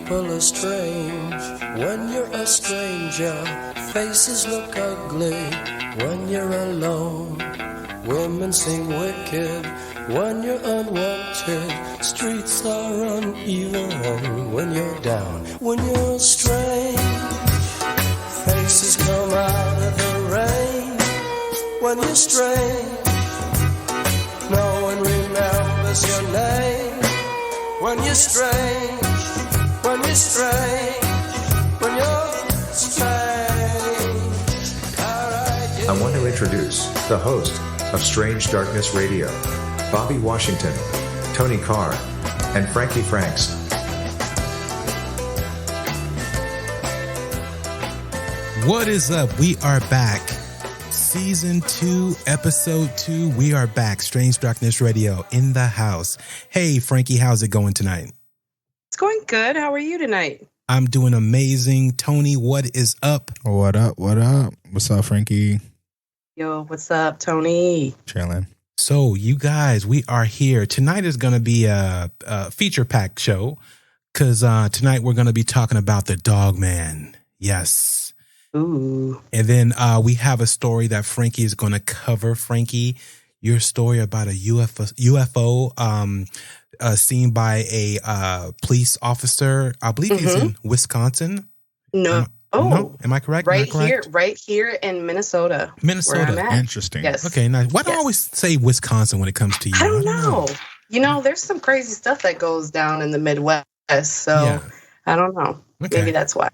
people are strange when you're a stranger. Faces look ugly when you're alone. Women seem wicked when you're unwanted. Streets are uneven when you're down. When you're strange, faces come out of the rain. When you're strange, no one remembers your name. When you're strange, when you're strange, when you're strange. Right, I want to introduce the host of Strange Darkness Radio, Bobby Washington, Tony Carr, and Frankee Franks. What is up? We are back. Season 2, Episode 2. We are back. Strange Darkness Radio in the house. Hey, Frankee, how's it going tonight? It's going good. How are you tonight? I'm doing amazing. Tony, what is up? What up? What up? What's up, Frankee? Yo, what's up, Tony? Chilling. So, you guys, we are here. Tonight is going to be a feature-packed show because tonight we're going to be talking about the Dogman. Yes. Ooh. And then we have a story that Frankee is going to cover. Frankee, your story about a UFO seen by a police officer. I believe he's in Wisconsin. No. No? Am I correct? Right here in Minnesota. Minnesota. Where I'm at. Interesting. Yes. Okay, nice. Why do I always say Wisconsin when it comes to you? I don't know. You know, there's some crazy stuff that goes down in the Midwest. So Yeah. I don't know. Okay. Maybe that's why.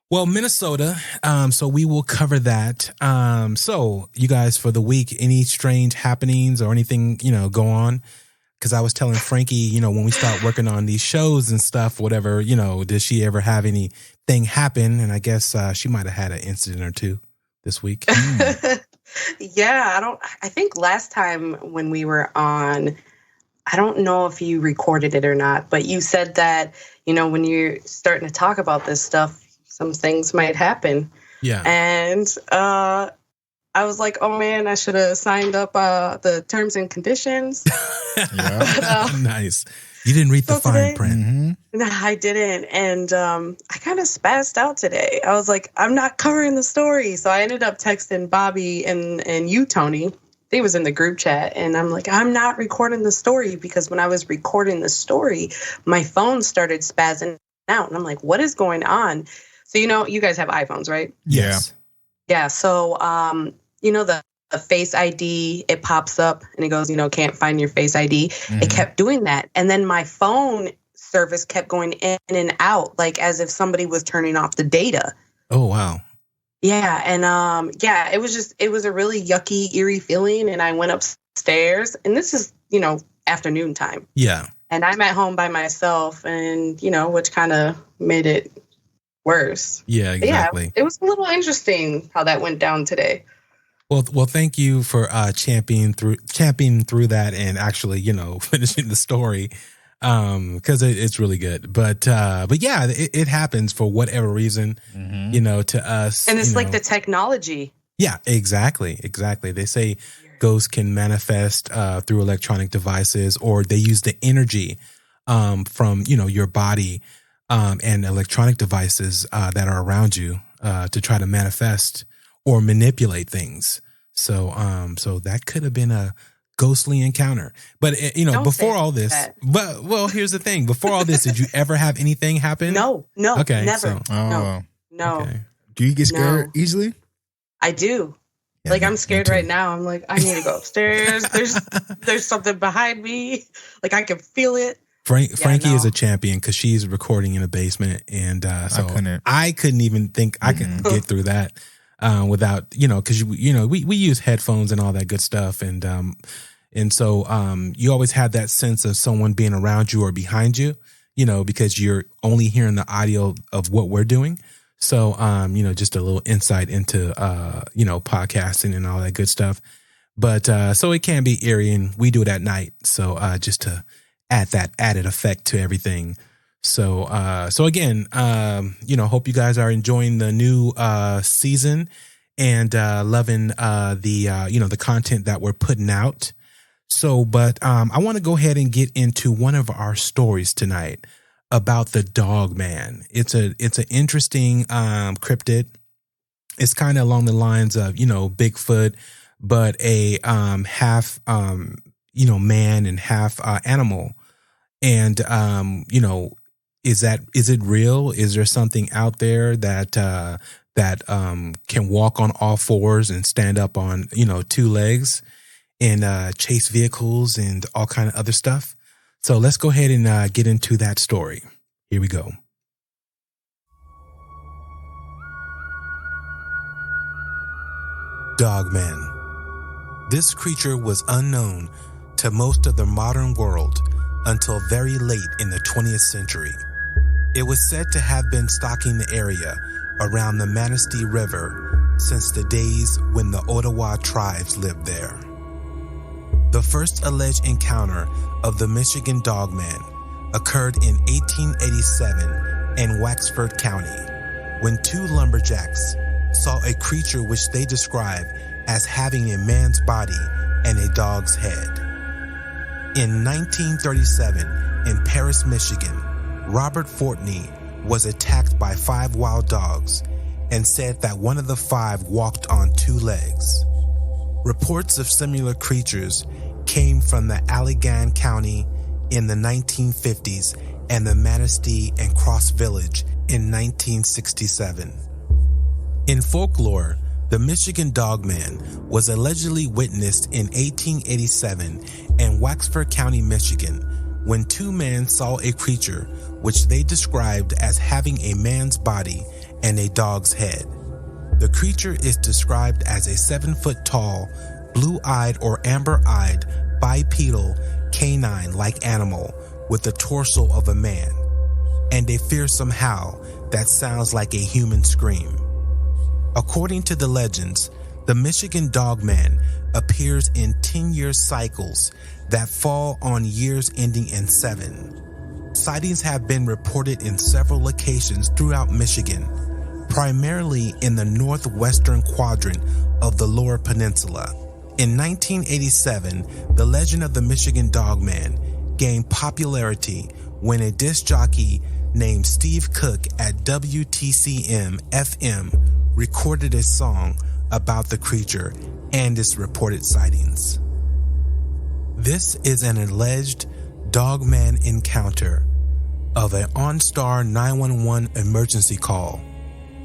Well, Minnesota, so we will cover that. So you guys, for the week, any strange happenings or anything, go on? Because I was telling Frankee, when we start working on these shows and stuff, whatever, does she ever have anything happen? And I guess she might have had an incident or two this week. Yeah, I think last time when we were on, I don't know if you recorded it or not, but you said that, when you're starting to talk about this stuff, some things might happen. Yeah. And I was like, oh man, I should have signed up the terms and conditions. Nice. You didn't read the fine print. Mm-hmm. No, I didn't. And I kind of spazzed out today. I was like, I'm not covering the story. So I ended up texting Bobby and you, Tony. He was in the group chat. And I'm like, I'm not recording the story because when I was recording the story, my phone started spazzing out. And I'm like, what is going on? So, you guys have iPhones, right? Yes. Yeah. So, the Face ID, it pops up and it goes, can't find your Face ID. Mm-hmm. It kept doing that. And then my phone service kept going in and out, like as if somebody was turning off the data. Oh, wow. Yeah. And, it was a really yucky, eerie feeling. And I went upstairs and this is, afternoon time. Yeah. And I'm at home by myself and, which kind of made it worse. Yeah, exactly. Yeah, it was a little interesting how that went down today. Well, thank you for championing through that and actually, finishing the story because it's really good. But yeah, it happens for whatever reason, to us. And it's like the technology. Yeah, exactly. They say ghosts can manifest through electronic devices, or they use the energy from your body. And electronic devices that are around you to try to manifest or manipulate things. So that could have been a ghostly encounter. But before all this, well, here's the thing: before all this, did you ever have anything happen? No, okay, never. No. Okay. Do you get scared easily? I do. Yeah, I'm scared right now. I'm like, I need to go upstairs. There's something behind me. Like I can feel it. Frankee is a champion because she's recording in a basement, and so I couldn't even think I could get through that without because we use headphones and all that good stuff, and so you always have that sense of someone being around you or behind you, because you're only hearing the audio of what we're doing. So just a little insight into podcasting and all that good stuff, but so it can be eerie, and we do it at night, so just to add that added effect to everything. So again, hope you guys are enjoying the new season and loving the content that we're putting out. So, but I want to go ahead and get into one of our stories tonight. about the Dogman. It's an interesting cryptid. It's kind of along the lines of, Bigfoot, but a half man and half animal. And is it real? Is there something out there that can walk on all fours and stand up on, 2 legs and chase vehicles and all kind of other stuff? So let's go ahead and get into that story. Here we go. Dogman. This creature was unknown to most of the modern world until very late in the 20th century. It was said to have been stalking the area around the Manistee River since the days when the Ottawa tribes lived there. The first alleged encounter of the Michigan Dogman occurred in 1887 in Wexford County, when 2 lumberjacks saw a creature which they described as having a man's body and a dog's head. In 1937, in Paris, Michigan, Robert Fortney was attacked by 5 wild dogs and said that one of the 5 walked on 2 legs. Reports of similar creatures came from the Allegan County in the 1950s and the Manistee and Cross Village in 1967. In folklore, the Michigan Dogman was allegedly witnessed in 1887 in Wexford County, Michigan, when 2 men saw a creature which they described as having a man's body and a dog's head. The creature is described as a 7-foot-tall, blue-eyed or amber-eyed, bipedal, canine-like animal with the torso of a man, and a fearsome howl that sounds like a human scream. According to the legends, the Michigan Dogman appears in 10-year cycles that fall on years ending in 7. Sightings have been reported in several locations throughout Michigan, primarily in the northwestern quadrant of the Lower Peninsula. In 1987, the legend of the Michigan Dogman gained popularity when a disc jockey named Steve Cook at WTCM-FM recorded a song about the creature and its reported sightings. This is an alleged Dogman encounter of an OnStar 911 emergency call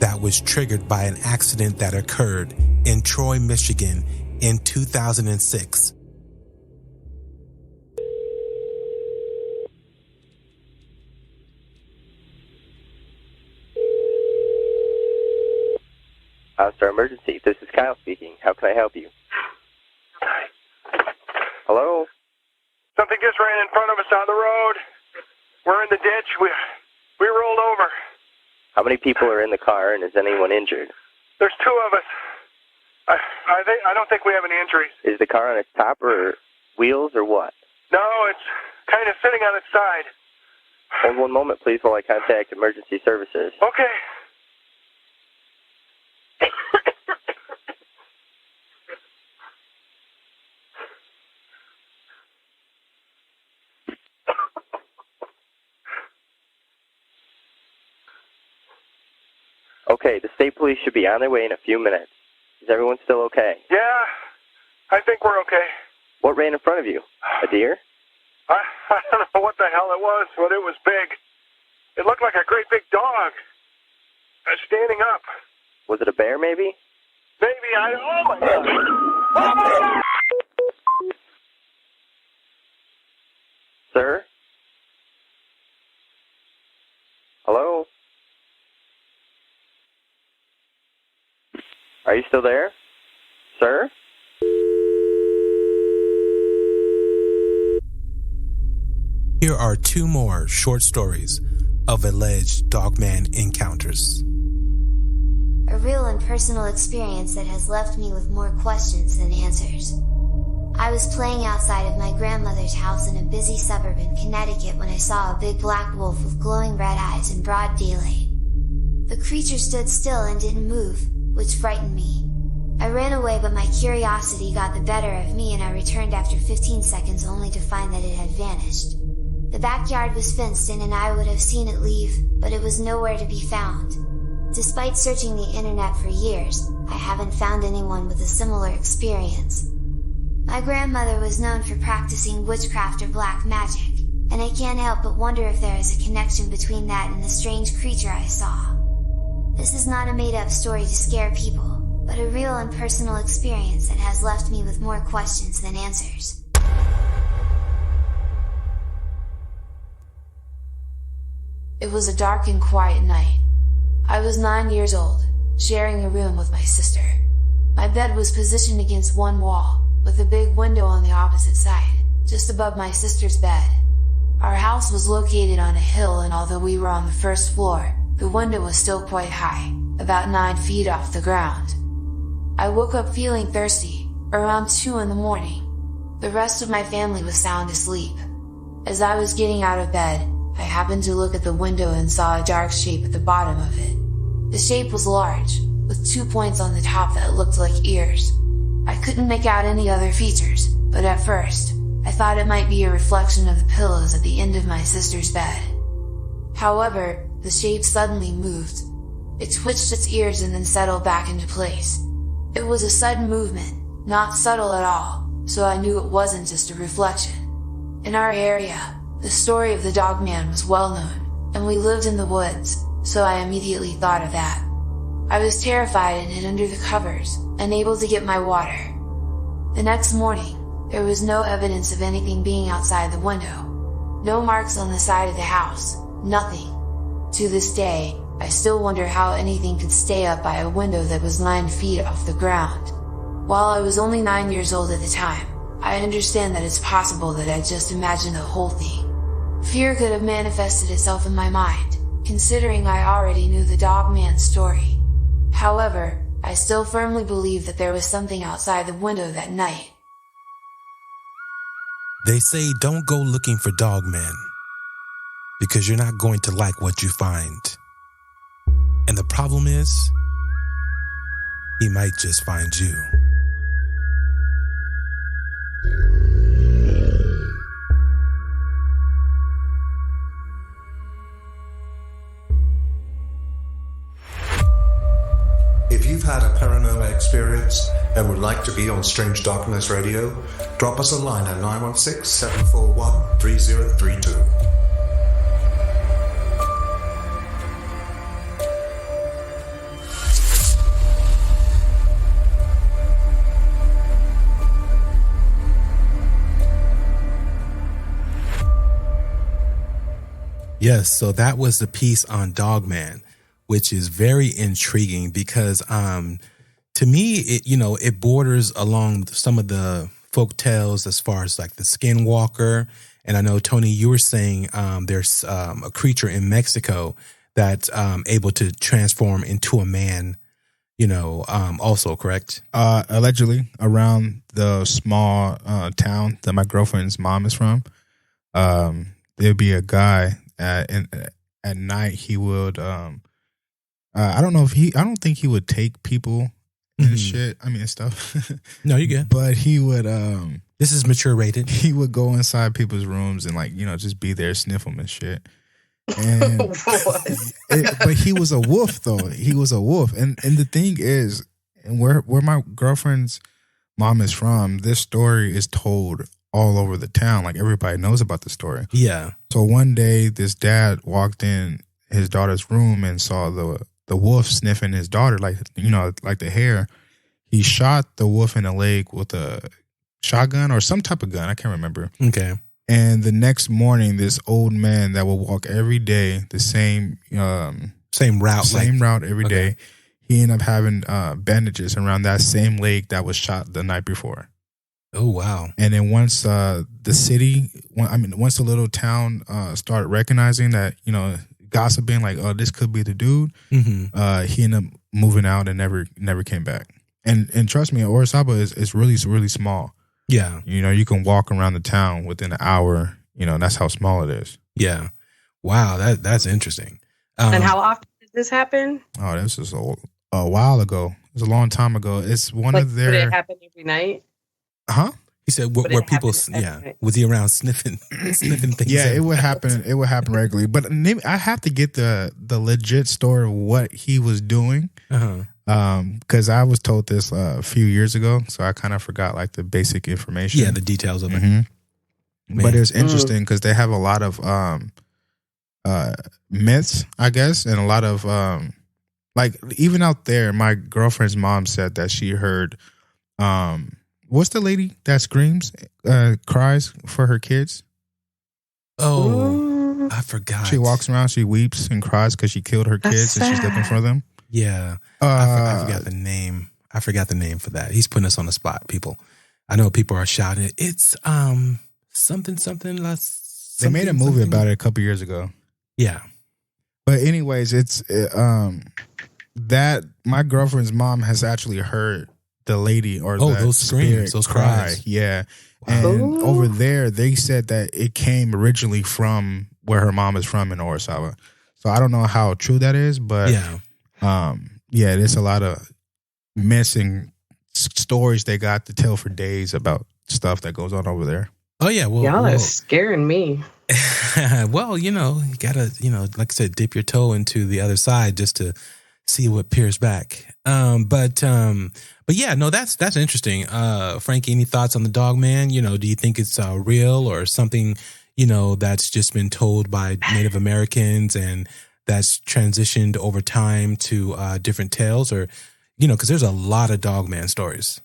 that was triggered by an accident that occurred in Troy, Michigan in 2006. OnStar Emergency. This is Kyle speaking. How can I help you? Hello? Something just ran in front of us on the road. We're in the ditch. We rolled over. How many people are in the car, and is anyone injured? There's 2 of us. I don't think we have any injuries. Is the car on its top or wheels or what? No, it's kind of sitting on its side. Hold one moment, please, while I contact emergency services. Okay. Okay, the state police should be on their way in a few minutes. Is everyone still okay? Yeah, I think we're okay. What ran in front of you? A deer? I don't know what the hell it was, but it was big. It looked like a great big dog. Standing up. Was it a bear, maybe? Maybe. Oh, my God. Oh, my God. Sir? Hello? Are you still there? Sir? Here are 2 more short stories of alleged Dogman encounters. A real and personal experience that has left me with more questions than answers. I was playing outside of my grandmother's house in a busy suburb in Connecticut when I saw a big black wolf with glowing red eyes in broad daylight. The creature stood still and didn't move, which frightened me. I ran away, but my curiosity got the better of me and I returned after 15 seconds only to find that it had vanished. The backyard was fenced in and I would have seen it leave, but it was nowhere to be found. Despite searching the internet for years, I haven't found anyone with a similar experience. My grandmother was known for practicing witchcraft or black magic, and I can't help but wonder if there is a connection between that and the strange creature I saw. This is not a made-up story to scare people, but a real and personal experience that has left me with more questions than answers. It was a dark and quiet night. I was 9 years old, sharing a room with my sister. My bed was positioned against one wall, with a big window on the opposite side, just above my sister's bed. Our house was located on a hill, and although we were on the first floor, the window was still quite high, about 9 feet off the ground. I woke up feeling thirsty, around 2 in the morning. The rest of my family was sound asleep. As I was getting out of bed, I happened to look at the window and saw a dark shape at the bottom of it. The shape was large, with 2 points on the top that looked like ears. I couldn't make out any other features, but at first, I thought it might be a reflection of the pillows at the end of my sister's bed. However, the shape suddenly moved. It twitched its ears and then settled back into place. It was a sudden movement, not subtle at all, so I knew it wasn't just a reflection. In our area, the story of the Dogman was well known, and we lived in the woods, so I immediately thought of that. I was terrified and hid under the covers, unable to get my water. The next morning, there was no evidence of anything being outside the window. No marks on the side of the house, nothing. To this day, I still wonder how anything could stay up by a window that was 9 feet off the ground. While I was only 9 years old at the time, I understand that it's possible that I just imagined the whole thing. Fear could have manifested itself in my mind, considering I already knew the Dogman story. However, I still firmly believe that there was something outside the window that night. They say don't go looking for Dogman, because you're not going to like what you find. And the problem is, he might just find you. If you've had a paranormal experience and would like to be on Strange Darkness Radio, drop us a line at 916-741-3032. Yes, so that was the piece on Dogman, which is very intriguing because to me, it borders along some of the folk tales as far as like the skinwalker. And I know, Tony, you were saying there's a creature in Mexico that's able to transform into a man, also, correct? Allegedly, around the small town that my girlfriend's mom is from, there'd be a guy at night. He would, I don't think he would take people and shit. I mean, stuff. No, you good. But he would, this is mature rated. He would go inside people's rooms and just be there, sniff them and shit. And but he was a wolf though. He was a wolf. And the thing is, and where my girlfriend's mom is from, this story is told all over the town. Like everybody knows about the story. Yeah. So one day this dad walked in his daughter's room and saw the wolf sniffing his daughter, like the hair. He shot the wolf in the leg with a shotgun or some type of gun. I can't remember. Okay. And the next morning, this old man that would walk every day, the same route every day, he ended up having bandages around that same leg that was shot the night before. Oh, wow. And then once the little town started recognizing that, gossiping like, oh, this could be the dude, he ended up moving out and never came back. And trust me, Orizaba is really, really small. Yeah. You can walk around the town within an hour, that's how small it is. Yeah. Wow, that's interesting. And how often did this happen? Oh, this is a while ago. It was a long time ago. It's one of their... Did it happen every night? Huh? He said where people, was he around sniffing things? Yeah, it would happen. It would happen regularly. But I have to get the legit story of what he was doing. Because I was told this a few years ago, so I kind of forgot like the basic information. Yeah, the details of it. But it's interesting because they have a lot of myths, I guess, and a lot of like even out there. My girlfriend's mom said that she heard. What's the lady that screams, cries for her kids? Oh, I forgot. She walks around, she weeps and cries because she killed her kids and she's looking for them. Yeah. I forgot the name. I forgot the name for that. He's putting us on the spot, people. I know people are shouting. It's something. They made a movie about it a couple years ago. Yeah. But anyways, it's that my girlfriend's mom has actually heard the lady or those screams, those cries. Yeah. And over there, they said that it came originally from where her mom is from in Orizaba. So I don't know how true that is, but there's a lot of missing stories they got to tell for days about stuff that goes on over there. Oh yeah, well, y'all are scaring me. Well, you gotta, like I said, dip your toe into the other side just to see what peers back. But yeah, no, that's interesting. Frankie, any thoughts on the Dogman? Do you think it's real or something, that's just been told by Native Americans and that's transitioned over time to different tales, or, because there's a lot of Dogman stories.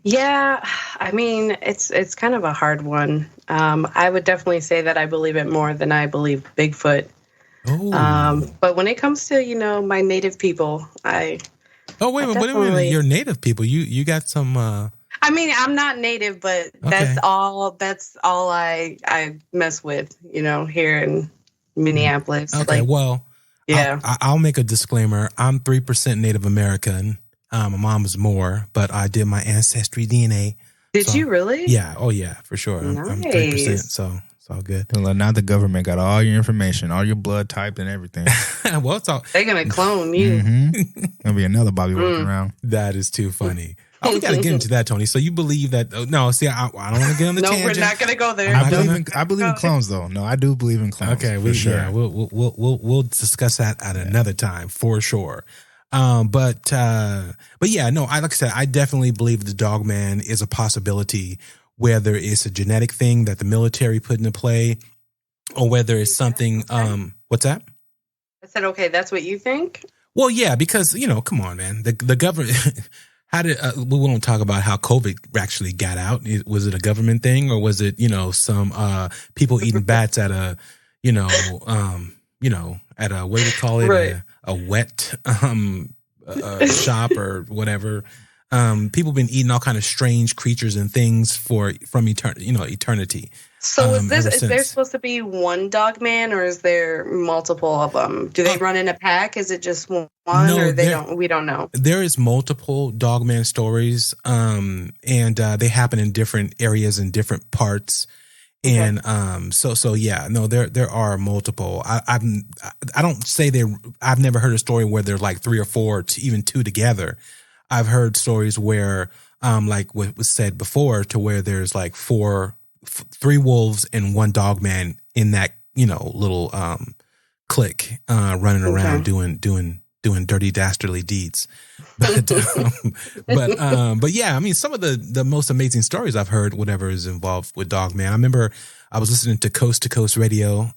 Yeah, I mean, it's kind of a hard one. I would definitely say that I believe it more than I believe Bigfoot. But when it comes to, my native people, wait a minute. You're native people. You got some. I mean, I'm not native, but that's all I mess with, here in Minneapolis. Okay, yeah. I'll make a disclaimer. I'm 3% Native American. My mom is more, but I did my ancestry DNA. Did you really? Yeah. Oh yeah, for sure. Nice. I'm 3%. So it's all good. Well, now the government got all your information, all your blood type and everything. Well, it's all. They're going to clone you. Gonna be another Bobby walking around. That is too funny. Oh, we got to get into that, Tony. So you believe that? No, see, I don't want to get on the tangent. No, we're not going to go there. I believe in clones, though. No, I do believe in clones. Okay, sure. We'll discuss that at another time for sure. But yeah, no, like I said, I definitely believe the Dogman is a possibility, whether it's a genetic thing that the military put into play, or whether it's something. What's that? I said, okay, that's what you think. Well, yeah, because come on, man, the government. How did we won't talk about how COVID actually got out? Was it a government thing, or was it some people eating bats at a at a what do you call it, right. a wet shop or whatever? People been eating all kind of strange creatures and things from eternity. So is there supposed to be one Dogman, or is there multiple of them? Do they run in a pack? Is it just one, or we don't know? There is multiple Dogman stories, and they happen in different areas and different parts. Okay. And so yeah, no, there are multiple. I don't say I've never heard a story where there's like 3 or 4, even 2 together. I've heard stories where, like what was said before, to where there's like 3 wolves and 1 Dogman in that little clique running around doing dirty dastardly deeds. But yeah, I mean, some of the most amazing stories I've heard, whatever is involved with Dogman. I remember I was listening to Coast Radio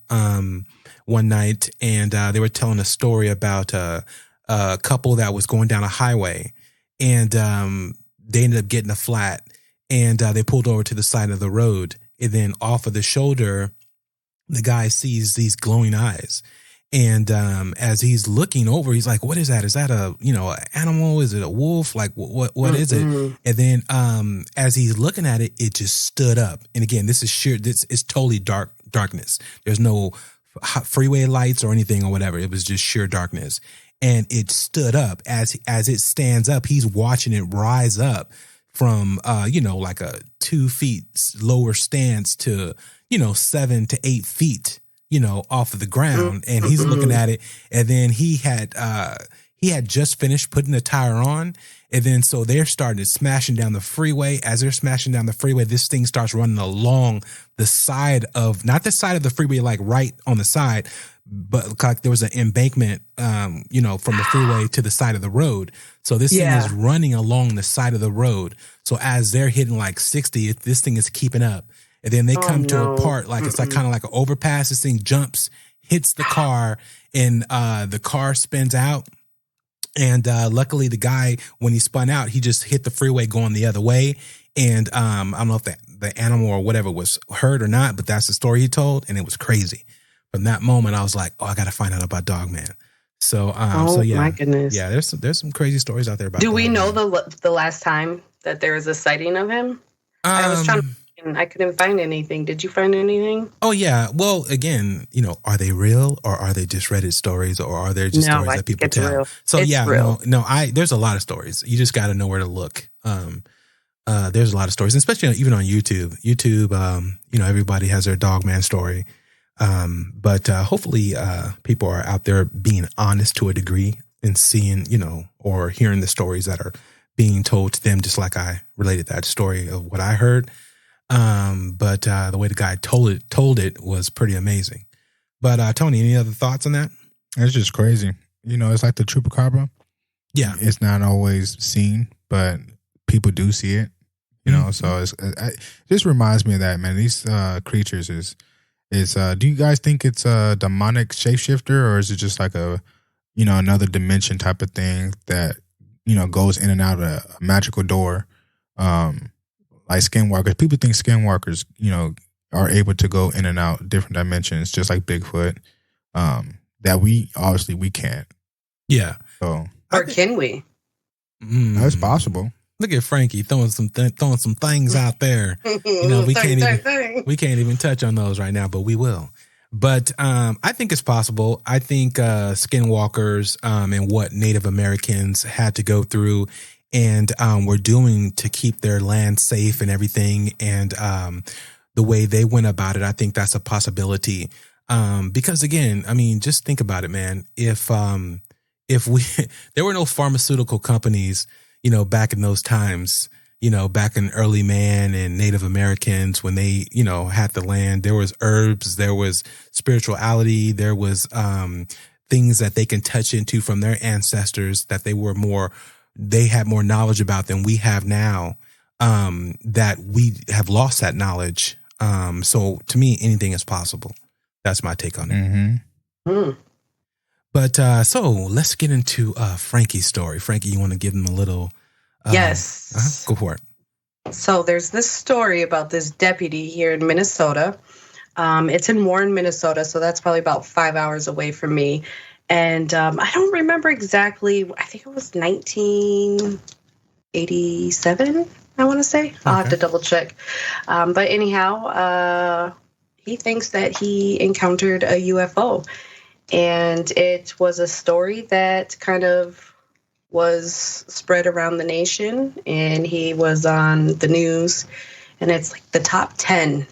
one night, and they were telling a story about a couple that was going down a highway, and they ended up getting a flat, and they pulled over to the side of the road, and then off of the shoulder, the guy sees these glowing eyes. And as he's looking over, he's like, "What is that? Is that a an animal? Is it a wolf? Like what is it?" And then as he's looking at it, it just stood up. And again, this is totally darkness. There's no freeway lights or anything or whatever. It was just sheer darkness, and it stood up. As it stands up, he's watching it rise up from like a 2 feet lower stance to 7 to 8 feet. Off of the ground, and he's looking at it, and then he He had just finished putting the tire on. And then so they're starting smashing down the freeway. As they're smashing down the freeway, this thing starts running along the side of, not the side of the freeway, like right on the side, but like there was an embankment, from the freeway to the side of the road. So this thing is running along the side of the road. So as they're hitting like 60, this thing is keeping up. And then they come to a part, like it's like kind of like an overpass. This thing jumps, hits the car, and the car spins out. And luckily, the guy, when he spun out, he just hit the freeway going the other way. And I don't know if the animal or whatever was hurt or not, but that's the story he told, and it was crazy. From that moment, I was like, "Oh, I got to find out about Dogman." So, my goodness, yeah, there's some crazy stories out there about. Do we Dogman. know the last time that there was a sighting of him? I was trying to. And I couldn't find anything. Did you find anything? Oh, yeah. Well, again, are they real or are they just Reddit stories or are they just stories that people tell? Real. So, it's real. There's a lot of stories. You just got to know where to look. There's a lot of stories, especially even on YouTube. Everybody has their Dogman story. But hopefully people are out there being honest to a degree and seeing, or hearing the stories that are being told to them, just like I related that story of what I heard. But the way the guy told it was pretty amazing. But Tony, any other thoughts on that? It's just crazy. It's like the chupacabra. Yeah, it's not always seen, but people do see it. So it just reminds me of that, man. These creatures is do you guys think it's a demonic shapeshifter, or is it just like a another dimension type of thing that goes in and out of a magical door? Like skinwalkers, people think skinwalkers, are able to go in and out different dimensions, just like Bigfoot. That we can't. Yeah. So, or can we? That's possible. Look at Frankie throwing some things out there. We can't even touch on those right now, but we will. But I think it's possible. I think skinwalkers and what Native Americans had to go through and were doing to keep their land safe and everything, and the way they went about it, I think that's a possibility. Because again, I mean, just think about it, man. If there were no pharmaceutical companies, back in those times, back in early man and Native Americans, when they, had the land, there was herbs, there was spirituality, there was things that they can touch into from their ancestors that they had more knowledge about than we have now, that we have lost that knowledge. So to me, anything is possible. That's my take on it. Mm-hmm. But so let's get into Frankie's story. Frankie, you want to give them a little? Yes. Go for it. So there's this story about this deputy here in Minnesota. It's in Warren, Minnesota, so that's probably about 5 hours away from me. And I don't remember exactly. I think it was 1987, I want to say. I'll have to double check. But anyhow, he thinks that he encountered a UFO. And it was a story that kind of was spread around the nation. And he was on the news. And it's like the top 10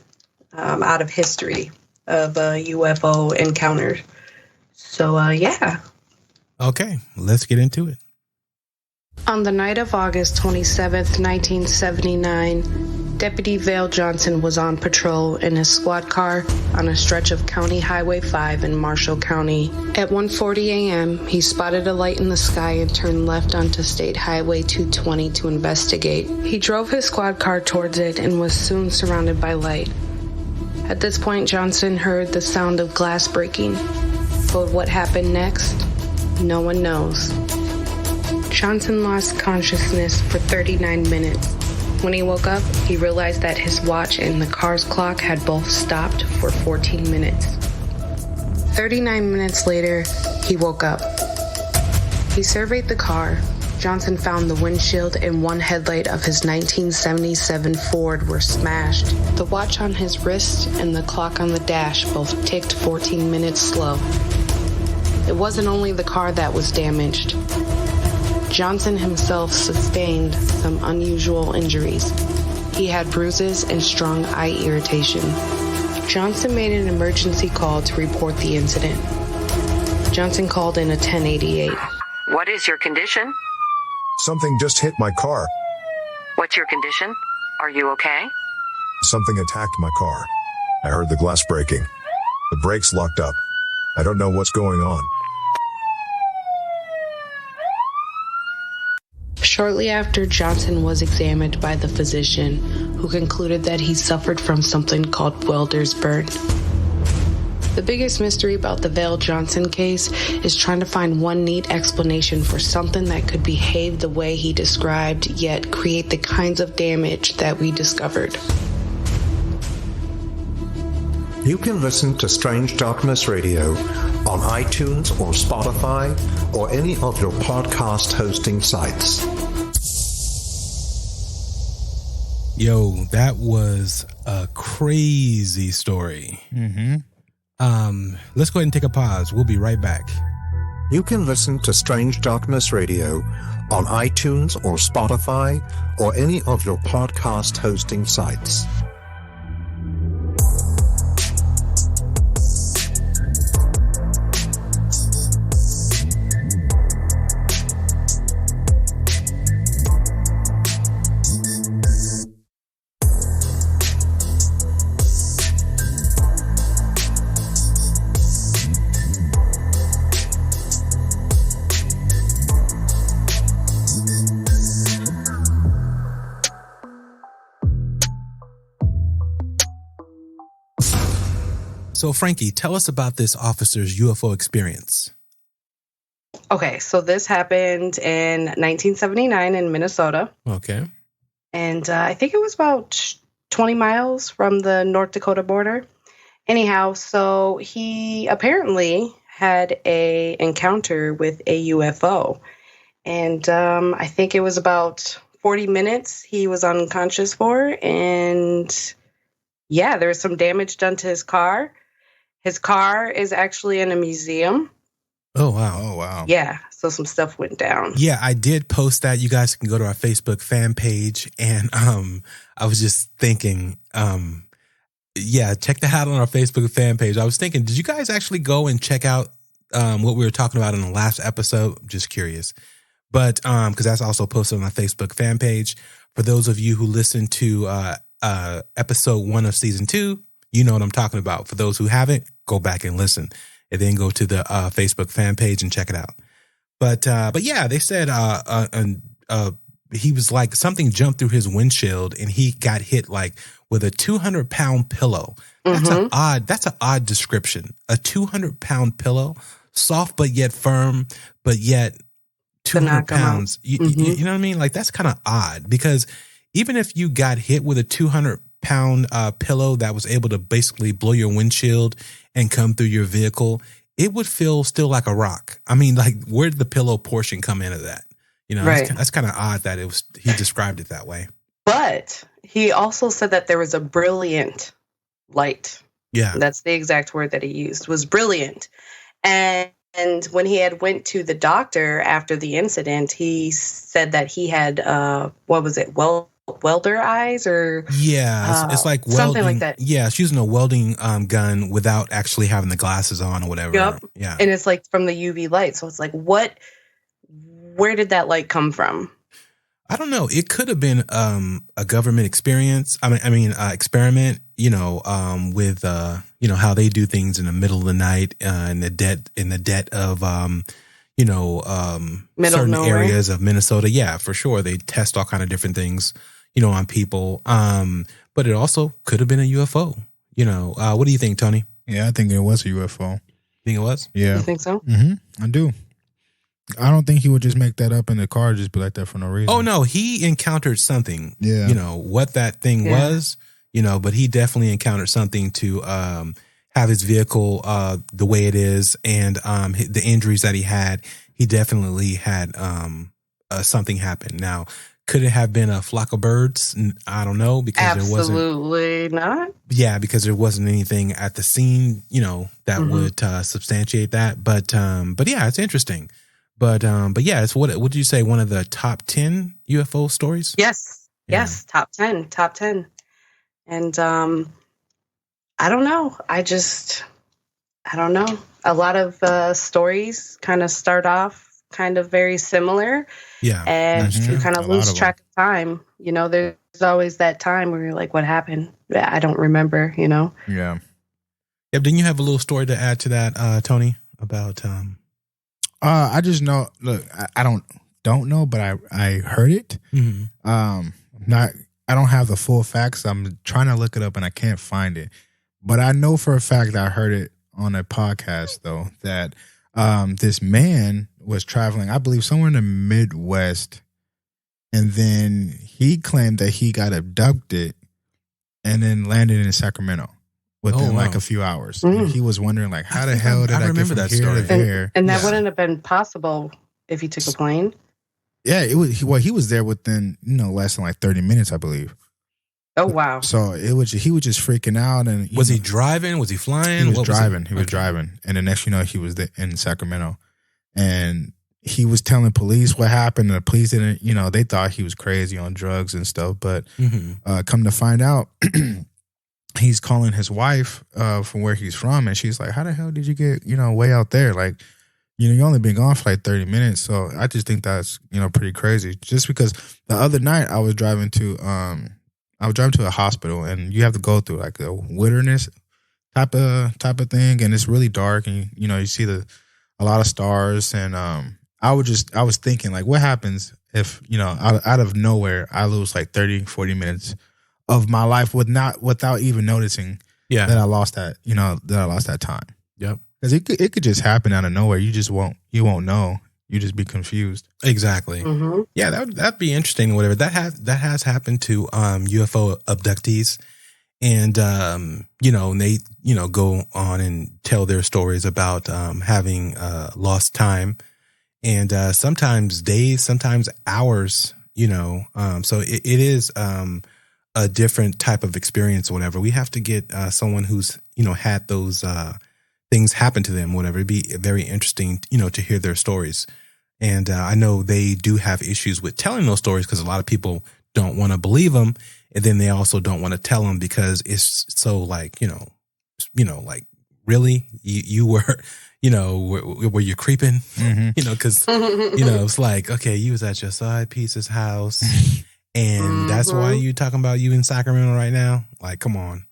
out of history of UFO encounters. So, yeah. Okay, let's get into it. On the night of August 27th, 1979, Deputy Val Johnson was on patrol in his squad car on a stretch of County Highway 5 in Marshall County. At 1:40 a.m., he spotted a light in the sky and turned left onto State Highway 220 to investigate. He drove his squad car towards it and was soon surrounded by light. At this point, Johnson heard the sound of glass breaking. But what happened next, no one knows. Johnson lost consciousness for 39 minutes. When he woke up, he realized that his watch and the car's clock had both stopped for 14 minutes. 39 minutes later, he woke up. He surveyed the car. Johnson found the windshield and one headlight of his 1977 Ford were smashed. The watch on his wrist and the clock on the dash both ticked 14 minutes slow. It wasn't only the car that was damaged. Johnson himself sustained some unusual injuries. He had bruises and strong eye irritation. Johnson made an emergency call to report the incident. Johnson called in a 1088. What is your condition? Something just hit my car. What's your condition? Are you okay? Something attacked my car. I heard the glass breaking. The brakes locked up. I don't know what's going on. Shortly after, Johnson was examined by the physician, who concluded that he suffered from something called welder's burn. The biggest mystery about the Val Johnson case is trying to find one neat explanation for something that could behave the way he described, yet create the kinds of damage that we discovered. You can listen to Strange Darkness Radio on iTunes or Spotify or any of your podcast hosting sites. Yo, that was a crazy story. Mm-hmm. Let's go ahead and take a pause. We'll be right back. You can listen to Strange Darkness Radio on iTunes or Spotify or any of your podcast hosting sites. So, Frankie, tell us about this officer's UFO experience. Okay, so this happened in 1979 in Minnesota. Okay. And I think it was about 20 miles from the North Dakota border. Anyhow, so he apparently had a encounter with a UFO. And I think it was about 40 minutes he was unconscious for. And yeah, there was some damage done to his car. His car is actually in a museum. Oh, wow. Oh, wow. Yeah, so some stuff went down. Yeah, I did post that. You guys can go to our Facebook fan page. And I was just thinking, check that out on our Facebook fan page. I was thinking, did you guys actually go and check out what we were talking about in the last episode? I'm just curious. But because that's also posted on our Facebook fan page. For those of you who listened to episode 1 of season 2, you know what I'm talking about. For those who haven't, go back and listen, and then go to the Facebook fan page and check it out. But yeah, they said he was like, something jumped through his windshield and he got hit like with a 200-pound pillow. That's an odd description. A 200-pound pillow, soft but yet firm, but yet 200 pounds. You know what I mean? Like, that's kind of odd, because even if you got hit with a 200-pound pillow that was able to basically blow your windshield and come through your vehicle, it would feel still like a rock. I mean, like, where did the pillow portion come into that? You know, right. That's kind of odd that he described it that way. But he also said that there was a brilliant light. Yeah. That's the exact word that he used, was brilliant. And when he had went to the doctor after the incident, he said that he had, welder eyes, or it's like welding, something like that. Yeah, she's using a welding gun without actually having the glasses on or whatever. Yep. Yeah, and it's like from the UV light. So it's like, where did that light come from? I don't know. It could have been a government experience. Experiment. You know, with how they do things in the middle of the night, in the dead of certain areas of Minnesota. Yeah, for sure. They test all kind of different things, on people. But it also could have been a UFO. What do you think, Tony? Yeah, I think it was a UFO. Think it was? Yeah. You think so? Mm-hmm. I do. I don't think he would just make that up in the car, just be like that for no reason. Oh, no. He encountered something. Yeah. What that thing was, but he definitely encountered something to have his vehicle the way it is, and the injuries that he had. He definitely had something happen. Now, could it have been a flock of birds? I don't know, because absolutely not. Yeah, because there wasn't anything at the scene, that would substantiate that. But yeah, it's interesting. But yeah, it's what would you say, one of the top 10 UFO stories? Yes. Yeah. Yes, top 10. And I don't know. I don't know. A lot of stories kind of start off kind of very similar. Yeah, and you kind of lose track of time. You know, there's always that time where you're like, what happened? I don't remember, you know? Yeah. Yep. Didn't you have a little story to add to that, Tony, about... I just know, look, I don't know, but I heard it. Mm-hmm. I don't have the full facts. I'm trying to look it up and I can't find it. But I know for a fact that I heard it on a podcast, though, that this man was traveling, I believe, somewhere in the Midwest. And then he claimed that he got abducted and then landed in Sacramento within like a few hours. And he was wondering, like, how the hell did I get from here to there? And that wouldn't have been possible if he took a plane. Yeah, it was. Well, he was there within less than like 30 minutes, I believe. Oh wow! So he was just freaking out. And was he driving? Was he flying? He was driving. He was driving, and the next he was in Sacramento, and he was telling police what happened. And the police didn't, they thought he was crazy on drugs and stuff. But come to find out, he's calling his wife from where he's from, and she's like, "How the hell did you get way out there? Like, you only been gone for like 30 minutes." So I just think that's pretty crazy. Just because the other night I was driving to a hospital, and you have to go through like a wilderness type of thing, and it's really dark, and you see a lot of stars, and I was thinking, like, what happens if out of nowhere I lose like 30-40 minutes of my life without even noticing that I lost that time. Yep. Because it could just happen out of nowhere. You won't know. You just be confused. Exactly. Mm-hmm. Yeah, that'd be interesting. Or whatever that has happened to UFO abductees, and and they go on and tell their stories about having lost time, and sometimes days, sometimes hours. So it is a different type of experience or whatever. We have to get someone who's had those things happen to them, whatever. It'd be very interesting, to hear their stories. And I know they do have issues with telling those stories because a lot of people don't want to believe them. And then they also don't want to tell them because it's so like, like, really? You were, were you creeping? Mm-hmm. Because, it's like, okay, you was at your side piece's house and that's why you talking about you in Sacramento right now? Like, come on.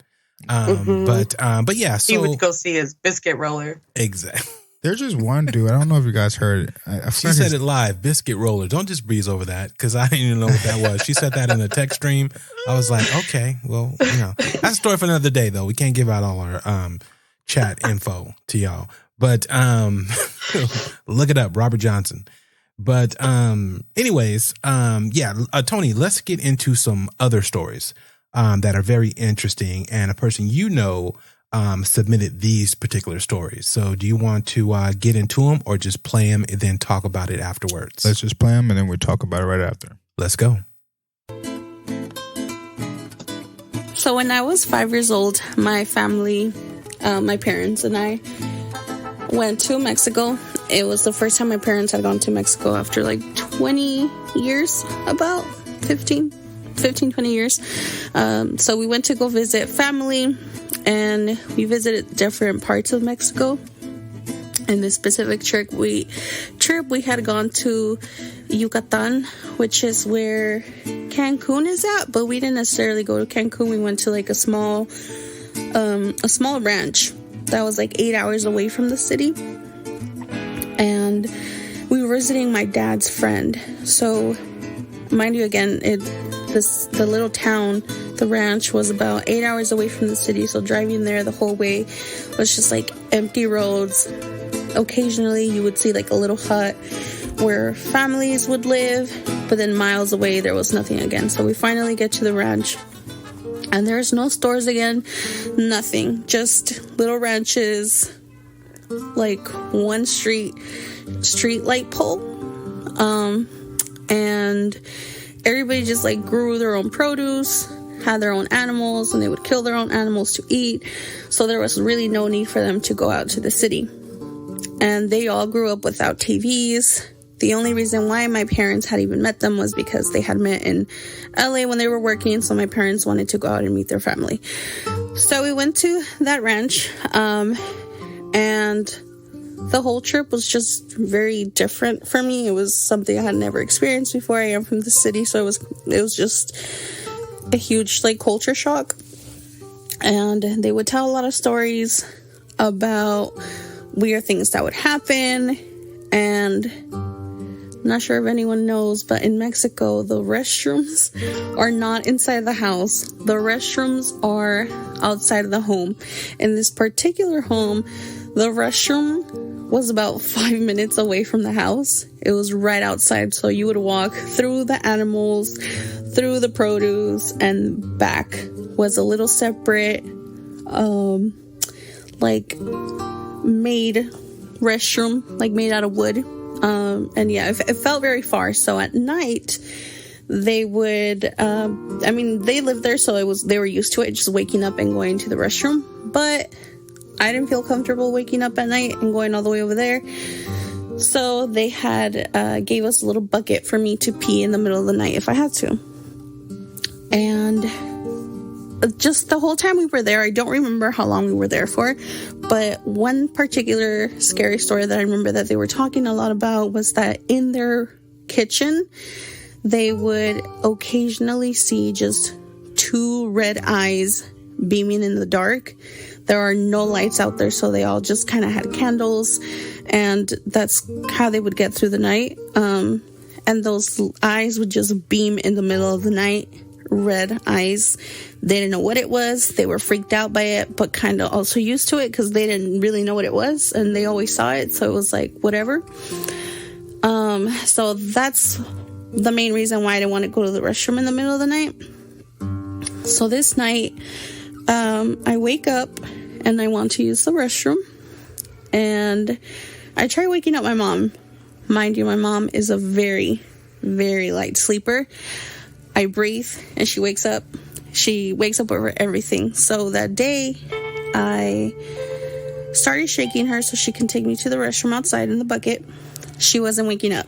But yeah, so he would go see his biscuit roller. Exactly. There's just one dude. I don't know if you guys heard it. She said it live, biscuit roller. Don't just breeze over that because I didn't even know what that was. She said that in a text stream. I was like, okay, well, that's a story for another day, though. We can't give out all our chat info to y'all. But look it up, Robert Johnson. But anyways, Tony, let's get into some other stories that are very interesting, and a person submitted these particular stories. So do you want to get into them or just play them and then talk about it afterwards? Let's just play them and then we'll talk about it right after. Let's go. So when I was 5 years old, my family, my parents and I went to Mexico. It was the first time my parents had gone to Mexico after like 20 years, about 15, 20 years. So we went to go visit family, and we visited different parts of Mexico. In this specific trip, we had gone to Yucatan, which is where Cancun is at, but we didn't necessarily go to Cancun. We went to like a small ranch that was like 8 hours away from the city, and we were visiting my dad's friend. So, mind you, again, the little town, the ranch, was about 8 hours away from the city. So driving there the whole way was just like empty roads. Occasionally you would see like a little hut where families would live, but then miles away there was nothing again. So we finally get to the ranch, and there's no stores again, nothing, just little ranches, like one street light pole, and everybody just like grew their own produce, had their own animals, and they would kill their own animals to eat. So there was really no need for them to go out to the city. And they all grew up without TVs. The only reason why my parents had even met them was because they had met in LA when they were working. So my parents wanted to go out and meet their family. So we went to that ranch, and the whole trip was just very different for me. It was something I had never experienced before. I am from the city, so it was just a huge like culture shock. And they would tell a lot of stories about weird things that would happen. And I'm not sure if anyone knows, but in Mexico, the restrooms are not inside the house. The restrooms are outside of the home. In this particular home, the restroom was about 5 minutes away from the house. It was right outside, so you would walk through the animals, through the produce, and back was a little separate, like made restroom, like made out of wood. And yeah, it felt very far. So at night, they would, they lived there, so they were used to it, just waking up and going to the restroom. But I didn't feel comfortable waking up at night and going all the way over there. So they gave us a little bucket for me to pee in the middle of the night if I had to. And just the whole time we were there, I don't remember how long we were there for, but one particular scary story that I remember that they were talking a lot about was that in their kitchen, they would occasionally see just 2 red eyes beaming in the dark. There are no lights out there, so they all just kind of had candles, and that's how they would get through the night. And those eyes would just beam in the middle of the night. Red eyes. They didn't know what it was. They were freaked out by it, but kind of also used to it because they didn't really know what it was, and they always saw it, so it was like whatever. So that's the main reason why I didn't want to go to the restroom in the middle of the night. So this night, I wake up and I want to use the restroom, and I try waking up my mom. Mind you, my mom is a very, very light sleeper. I breathe and she wakes up. She wakes up over everything. So that day, I started shaking her so she can take me to the restroom outside in the bucket. She wasn't waking up.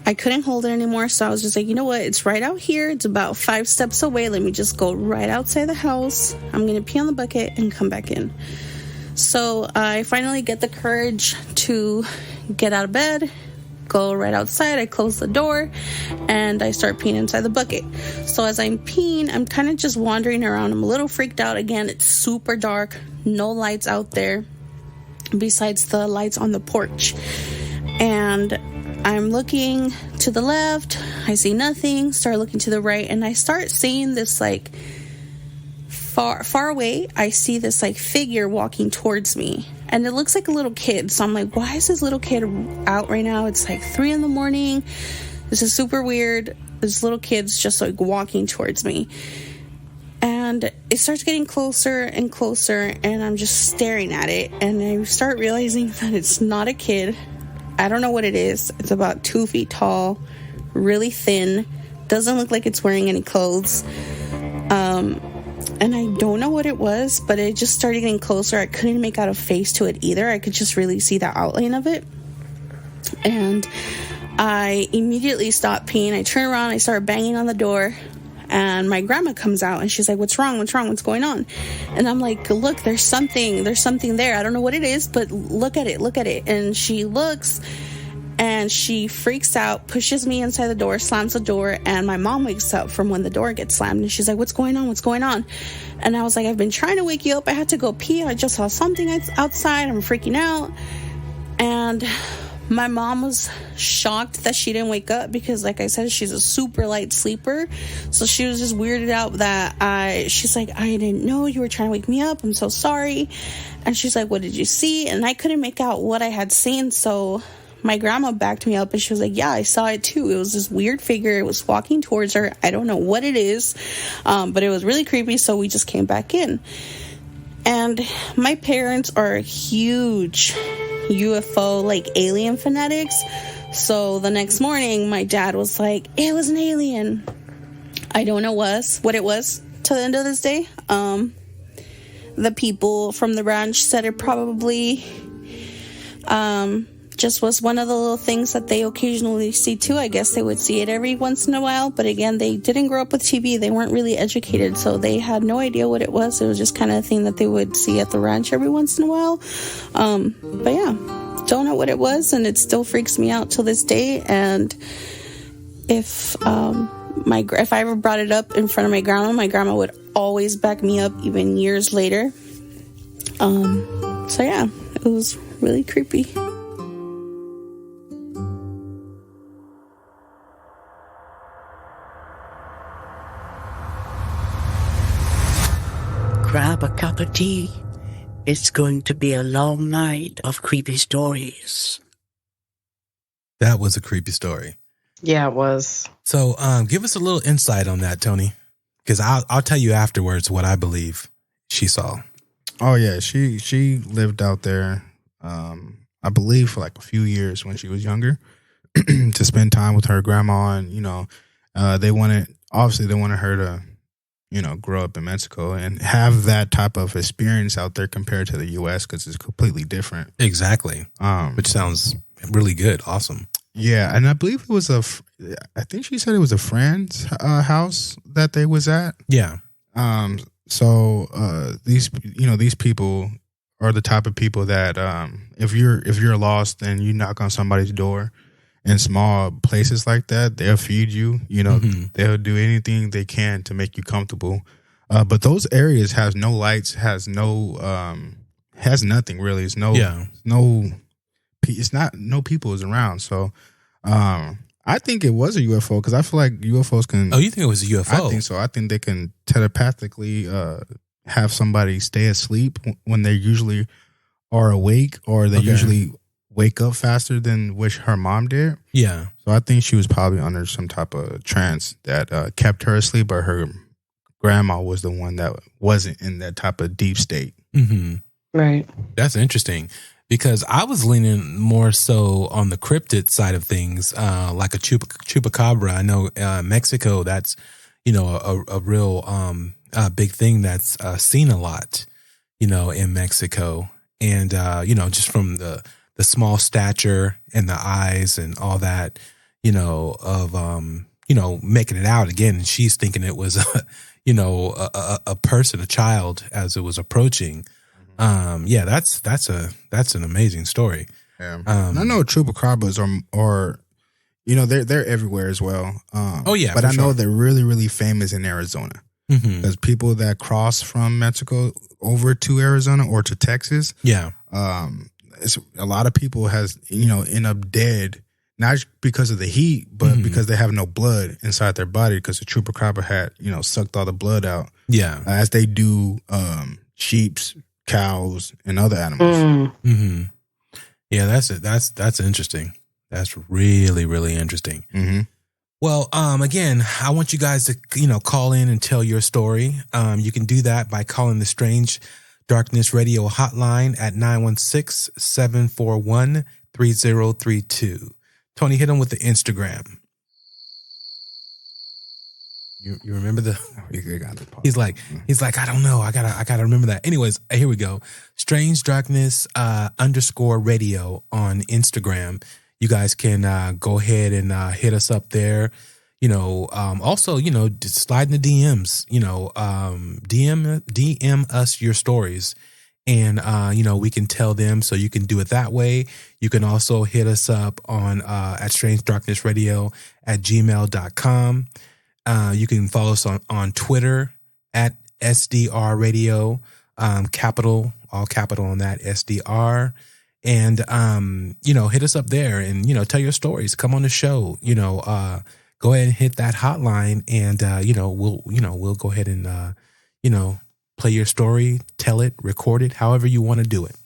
I couldn't hold her anymore, so I was just like, you know what? It's right out here. It's about 5 steps away. Let me just go right outside the house. I'm going to pee on the bucket and come back in. So I finally get the courage to get out of bed, go right outside. I close the door and I start peeing inside the bucket. So as I'm peeing, I'm kind of just wandering around. I'm a little freaked out again. It's super dark, no lights out there besides the lights on the porch. And I'm looking to the left, I see nothing. Start looking to the right, and I start seeing this like far away. I see this like figure walking towards me. And it looks like a little kid. So I'm like, why is this little kid out right now? It's like 3 a.m. This is super weird. This little kid's just like walking towards me. And it starts getting closer and closer. And I'm just staring at it. And I start realizing that it's not a kid. I don't know what it is. It's about 2 feet tall, really thin. Doesn't look like it's wearing any clothes. And I don't know what it was, but it just started getting closer. I couldn't make out a face to it either. I could just really see the outline of it. And I immediately stopped peeing. I turn around, I start banging on the door, and my grandma comes out and she's like, what's wrong? What's wrong? What's going on? And I'm like, look, there's something there. I don't know what it is, but look at it. And she looks and she freaks out, pushes me inside the door, slams the door, and my mom wakes up from when the door gets slammed, and she's like, what's going on? And I was like, I've been trying to wake you up. I had to go pee. I just saw something outside. I'm freaking out. And my mom was shocked that she didn't wake up because, like I said, she's a super light sleeper. So she was just weirded out that she's like, I didn't know you were trying to wake me up. I'm so sorry. And she's like, what did you see? And I couldn't make out what I had seen. So my grandma backed me up and she was like, yeah, I saw it too. It was this weird figure. It was walking towards her. I don't know what it is, but it was really creepy. So we just came back in. And my parents are huge UFO, like alien fanatics. So the next morning, my dad was like, it was an alien. I don't know what it was to the end of this day. The people from the ranch said it probably just was one of the little things that they occasionally see too. I guess they would see it every once in a while, but again, they didn't grow up with TV. They weren't really educated, so they had no idea what it was. It was just kind of a thing that they would see at the ranch every once in a while. But yeah, don't know what it was, and it still freaks me out till this day. And if I ever brought it up in front of my grandma would always back me up, even years later. So yeah, it was really creepy. Grab a cup of tea. It's going to be a long night of creepy stories. That was a creepy story. Yeah, it was. So give us a little insight on that, Tony, because I'll tell you afterwards what I believe she saw. Oh yeah, she lived out there, I believe, for like a few years when she was younger, to spend time with her grandma, and they wanted her to, grow up in Mexico and have that type of experience out there compared to the U.S. because it's completely different. Exactly, which sounds really good, awesome. Yeah, and I believe it was I think she said it was a friend's house that they was at. Yeah. So these people are the type of people that if you're lost and you knock on somebody's door in small places like that, they'll feed you. They'll do anything they can to make you comfortable. But those areas has no lights, has nothing really. It's no people is around. So I think it was a UFO because I feel like UFOs can. Oh, you think it was a UFO? I think so. I think they can telepathically have somebody stay asleep when they usually are awake, or they usually wake up faster than which her mom did. Yeah. So I think she was probably under some type of trance that kept her asleep, but her grandma was the one that wasn't in that type of deep state. Mm-hmm. Right. That's interesting. Because I was leaning more so on the cryptid side of things, like a chupacabra. I know Mexico, that's, a real big thing that's seen a lot, in Mexico. And, just from the small stature and the eyes and all that, of, making it out again. And she's thinking it was, a person, a child, as it was approaching. Yeah, that's an amazing story. Yeah. I know chupacabras are they're everywhere as well. But I know they're really, really famous in Arizona. Because people that cross from Mexico over to Arizona or to Texas, it's a lot of people has end up dead, not because of the heat, but because they have no blood inside their body because the chupacabra had sucked all the blood out. Yeah, as they do sheep's, cows, and other animals. Mm-hmm. Yeah, that's interesting. That's really, really interesting. Mm-hmm. Well, again, I want you guys to call in and tell your story. You can do that by calling the Strange Darkness Radio hotline at 916-741-3032. Tony, hit him with the Instagram. You remember he's like, I don't know. I gotta remember that. Anyways, here we go. Strange Darkness _radio on Instagram. You guys can go ahead and hit us up there. Also, just slide in the DMs. DM us your stories, and we can tell them. So you can do it that way. You can also hit us up on at strangedarknessradio@gmail.com. You can follow us on Twitter at SDR Radio, all capital on that, SDR. And, hit us up there and, tell your stories, come on the show, go ahead and hit that hotline and, we'll go ahead and, play your story, tell it, record it, however you want to do it,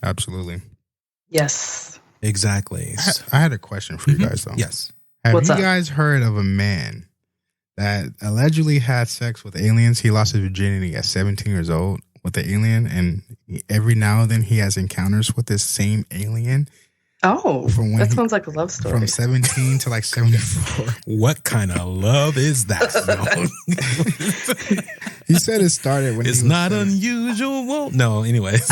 Absolutely. Yes. Exactly. I had a question for you guys though. Yes. Have you guys heard of a man that allegedly had sex with aliens? He lost his virginity at 17 years old with the alien, and every now and then he has encounters with this same alien. Oh, that sounds like a love story. From 17 to like 74. What kind of love is that? He said it started when it's not unusual. No, anyways.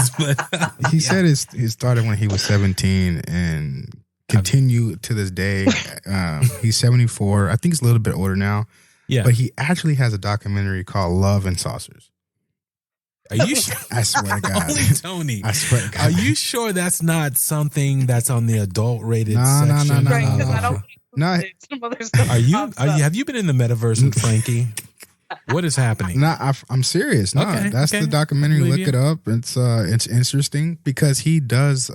He said it started when he was 17 and continued to this day. He's 74. I think he's a little bit older now. Yeah. But he actually has a documentary called Love and Saucers. Are you sure? I swear to God. Only Tony. I swear to God. Are you sure that's not something that's on the adult rated No. section? No. Are you? Have you been in the metaverse with Frankie? What is happening? No, I'm serious. No, that's the documentary. Look it up. It's interesting because he does.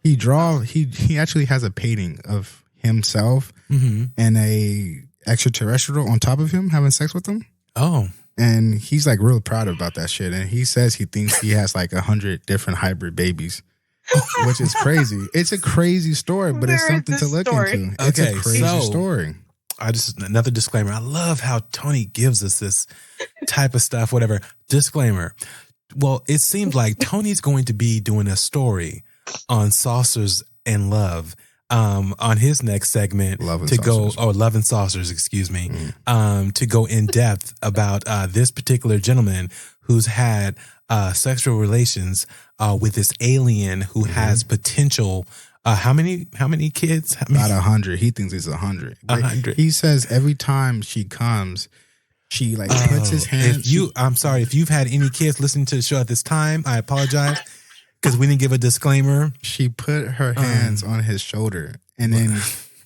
He actually has a painting of himself and a extraterrestrial on top of him having sex with him. Oh. And he's like real proud about that shit. And he says he thinks he has like 100 different hybrid babies, which is crazy. It's a crazy story, but it's something to look into. It's a crazy story. Another disclaimer. I love how Tony gives us this type of stuff, whatever. Disclaimer. Well, it seems like Tony's going to be doing a story on saucers and love. On his next segment Love and Saucers, excuse me, to go in depth about this particular gentleman who's had sexual relations with this alien who has potential. How many kids? About 100. He thinks it's 100. 100. He says every time she comes, she like puts his hand. I'm sorry if you've had any kids listening to the show at this time. I apologize. Because we didn't give a disclaimer. She put her hands on his shoulder and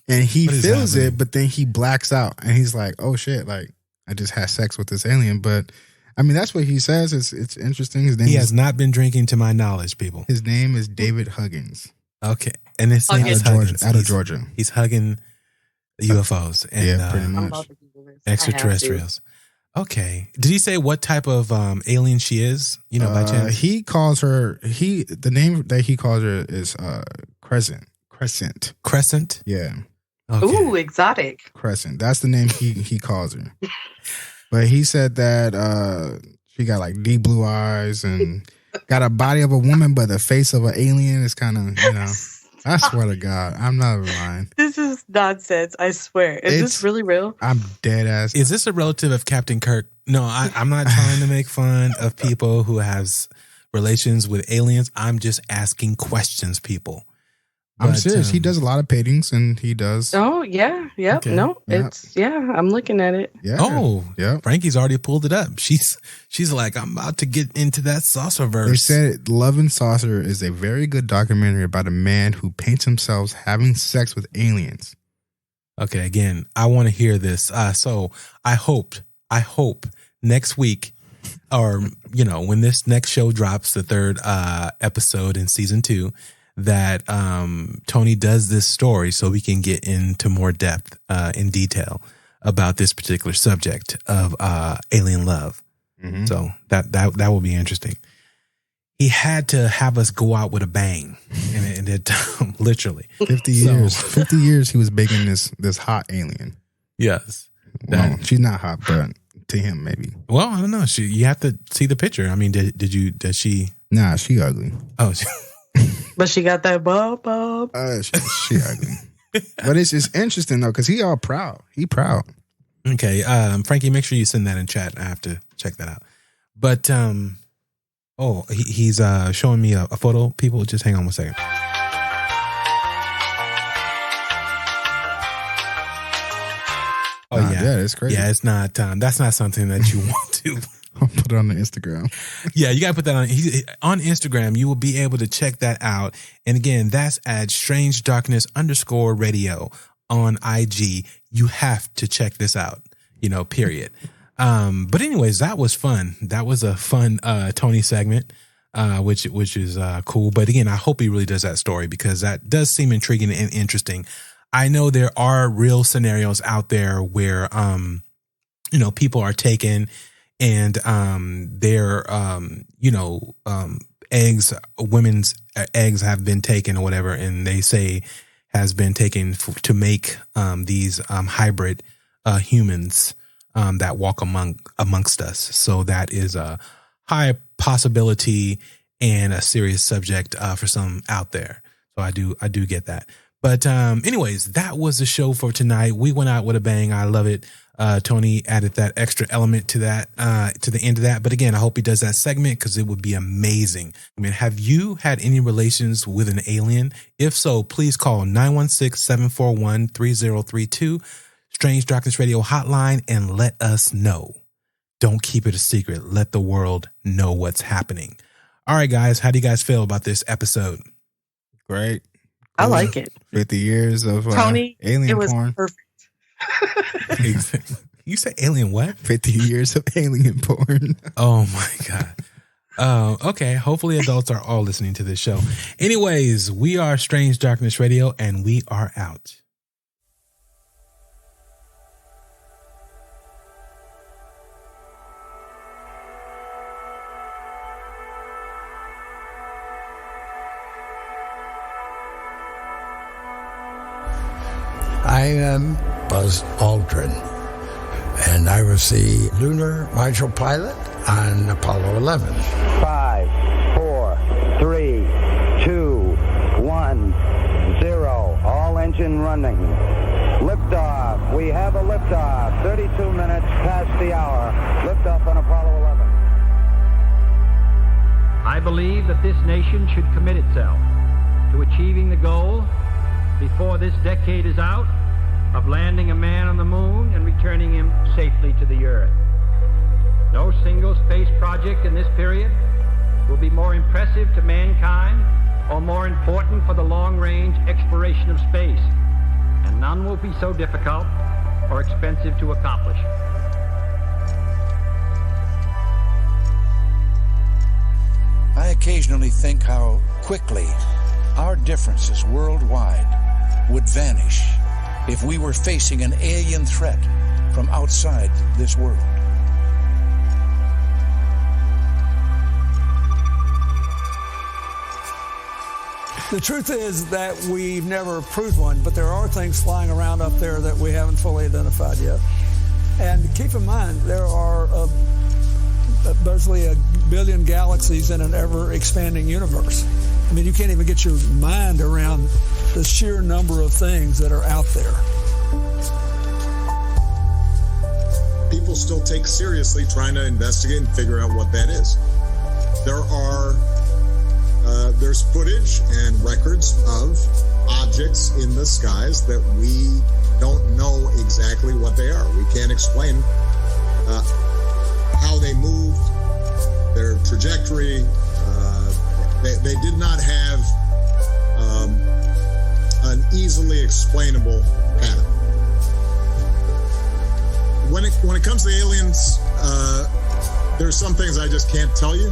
he feels it, but then he blacks out and he's like, oh shit, like I just had sex with this alien. But I mean, that's what he says. It's interesting. His name has not been drinking to my knowledge, people. His name is David Huggins. Okay. And his name is Huggins. Out of Georgia. He's hugging UFOs and pretty much. Extraterrestrials. Okay. Did he say what type of alien she is? You know, by chance? He calls her. The name that he calls her is Crescent. Crescent. Yeah. Okay. Ooh, exotic. Crescent. That's the name he calls her. But he said that she got like deep blue eyes and got a body of a woman, but the face of an alien is kind of I swear to God, I'm not lying. This is nonsense. I swear. Is this really real? I'm dead ass. Is this a relative of Captain Kirk? No, I'm not trying to make fun of people who have relations with aliens. I'm just asking questions, people. I'm serious. He does a lot of paintings, and he does. Oh yeah, yep. Okay. No, it's I'm looking at it. Yeah. Oh yeah. Frankie's already pulled it up. She's like, I'm about to get into that saucerverse. They said Love and Saucer is a very good documentary about a man who paints himself having sex with aliens. Okay, again, I want to hear this. So I hope next week, or when this next show drops, the third episode in season 2. That Tony does this story so we can get into more depth in detail about this particular subject of alien love. Mm-hmm. So that will be interesting. He had to have us go out with a bang, and it literally 50 years. 50 years he was begging this hot alien. Yes, well, she's not hot, but to him maybe. Well, I don't know. You have to see the picture. I mean, did she? Nah, she ugly. Oh. But she got that bob. She ugly. But it's interesting though, because he all proud. He proud. Okay, Frankie, make sure you send that in chat. I have to check that out. But he's showing me a photo. People, just hang on 1 second. Oh yeah, it's crazy. Yeah, it's not. That's not something that you want to. I'll put it on the Instagram. Yeah, you got to put that on Instagram. You will be able to check that out. And again, that's at strangedarkness_radio on IG. You have to check this out, period. But anyways, that was fun. That was a fun Tony segment, which is cool. But again, I hope he really does that story because that does seem intriguing and interesting. I know there are real scenarios out there where, people are taken and their eggs, women's eggs have been taken or whatever, and they say has been taken to make these hybrid humans that walk amongst us. So that is a high possibility and a serious subject for some out there. So I do get that. But anyways, that was the show for tonight. We went out with a bang. I love it. Tony added that extra element to that, to the end of that. But again, I hope he does that segment because it would be amazing. I mean, have you had any relations with an alien? If so, please call 916-741-3032, Strange Darkness Radio hotline, and let us know. Don't keep it a secret. Let the world know what's happening. All right, guys. How do you guys feel about this episode? Great. I like it. 50 years of Tony, alien it was porn. perfect. You say alien what? 50 years of alien porn. Oh my God. Okay. Hopefully adults are all listening to this show. Anyways, we are Strange Darkness Radio and we are out. I am Buzz Aldrin, and I was the lunar module pilot on Apollo 11. 5, 4, 3, 2, 1, 0. All engine running. Liftoff. We have a liftoff. 32 minutes past the hour. Liftoff on Apollo 11. I believe that this nation should commit itself to achieving the goal before this decade is out of landing a man on the moon and returning him safely to the earth. No single space project in this period will be more impressive to mankind or more important for the long-range exploration of space, and none will be so difficult or expensive to accomplish. I occasionally think how quickly our differences worldwide would vanish if we were facing an alien threat from outside this world. The truth is that we've never proved one, but there are things flying around up there that we haven't fully identified yet. And keep in mind, there are basically 1 billion galaxies in an ever-expanding universe. I mean, you can't even get your mind around the sheer number of things that are out there. People still take seriously trying to investigate and figure out what that is. There's footage and records of objects in the skies that we don't know exactly what they are. We can't explain how they moved, their trajectory. They did not have an easily explainable pattern. When it comes to aliens, there's some things I just can't tell you.